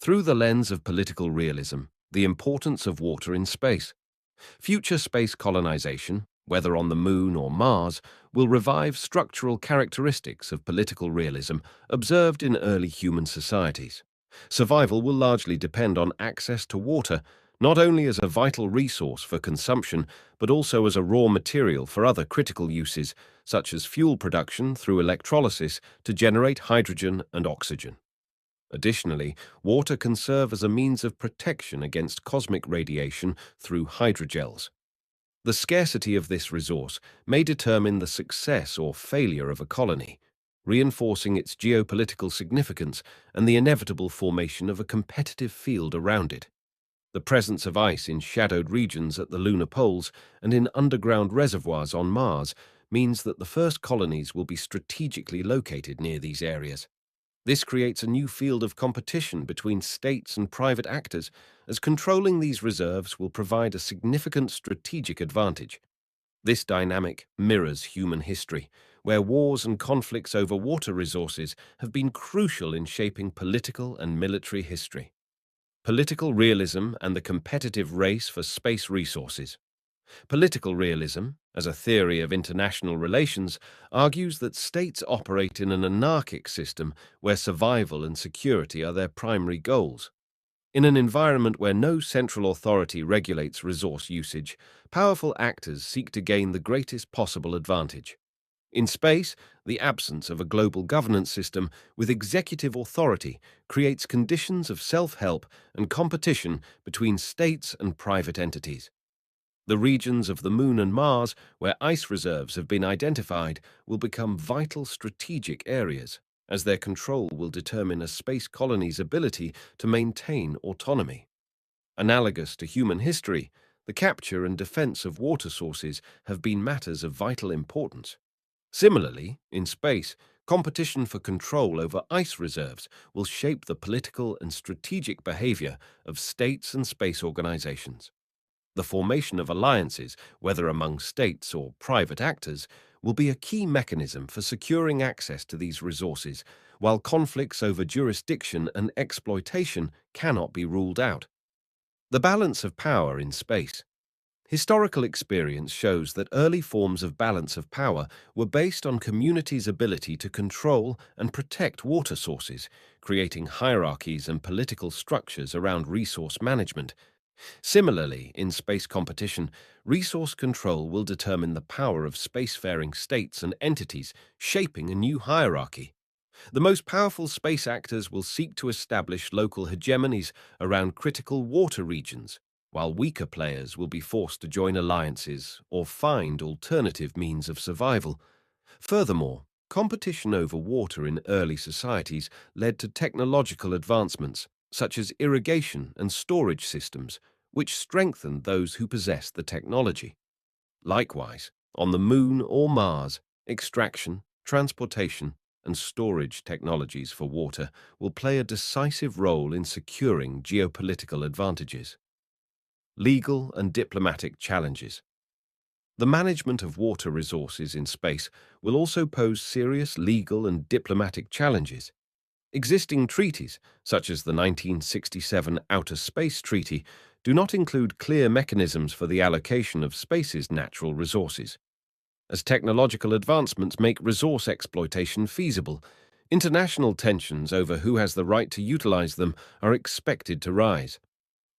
Through the lens of political realism, the importance of water in space. Future space colonization, whether on the Moon or Mars, will revive structural characteristics of political realism observed in early human societies. Survival will largely depend on access to water, not only as a vital resource for consumption, but also as a raw material for other critical uses, such as fuel production through electrolysis to generate hydrogen and oxygen. Additionally, water can serve as a means of protection against cosmic radiation through hydrogels. The scarcity of this resource may determine the success or failure of a colony, reinforcing its geopolitical significance and the inevitable formation of a competitive field around it. The presence of ice in shadowed regions at the lunar poles and in underground reservoirs on Mars means that the first colonies will be strategically located near these areas. This creates a new field of competition between states and private actors, as controlling these reserves will provide a significant strategic advantage. This dynamic mirrors human history, where wars and conflicts over water resources have been crucial in shaping political and military history. Political realism and the competitive race for space resources. Political realism, as a theory of international relations, argues that states operate in an anarchic system where survival and security are their primary goals. In an environment where no central authority regulates resource usage, powerful actors seek to gain the greatest possible advantage. In space, the absence of a global governance system with executive authority creates conditions of self-help and competition between states and private entities. The regions of the Moon and Mars, where ice reserves have been identified, will become vital strategic areas, as their control will determine a space colony's ability to maintain autonomy. Analogous to human history, the capture and defense of water sources have been matters of vital importance. Similarly, in space, competition for control over ice reserves will shape the political and strategic behavior of states and space organizations. The formation of alliances, whether among states or private actors, will be a key mechanism for securing access to these resources, while conflicts over jurisdiction and exploitation cannot be ruled out. The balance of power in space. Historical experience shows that early forms of balance of power were based on communities' ability to control and protect water sources, creating hierarchies and political structures around resource management. Similarly, in space competition, resource control will determine the power of spacefaring states and entities, shaping a new hierarchy. The most powerful space actors will seek to establish local hegemonies around critical water regions, while weaker players will be forced to join alliances or find alternative means of survival. Furthermore, competition over water in early societies led to technological advancements, such as irrigation and storage systems, which strengthened those who possessed the technology. Likewise, on the Moon or Mars, extraction, transportation, and storage technologies for water will play a decisive role in securing geopolitical advantages. Legal and diplomatic challenges. The management of water resources in space will also pose serious legal and diplomatic challenges. Existing treaties, such as the 1967 Outer Space Treaty, do not include clear mechanisms for the allocation of space's natural resources. As technological advancements make resource exploitation feasible, international tensions over who has the right to utilize them are expected to rise.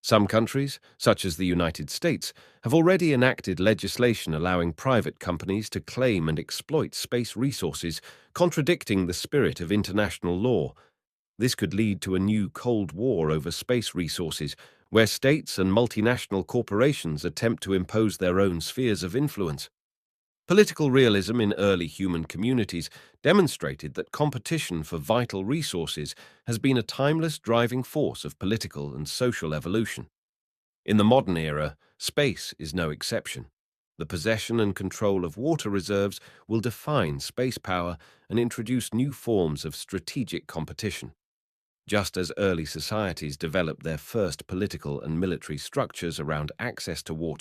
Some countries, such as the United States, have already enacted legislation allowing private companies to claim and exploit space resources, contradicting the spirit of international law. This could lead to a new Cold War over space resources, where states and multinational corporations attempt to impose their own spheres of influence. Political realism in early human communities demonstrated that competition for vital resources has been a timeless driving force of political and social evolution. In the modern era, space is no exception. The possession and control of water reserves will define space power and introduce new forms of strategic competition. Just as early societies developed their first political and military structures around access to water,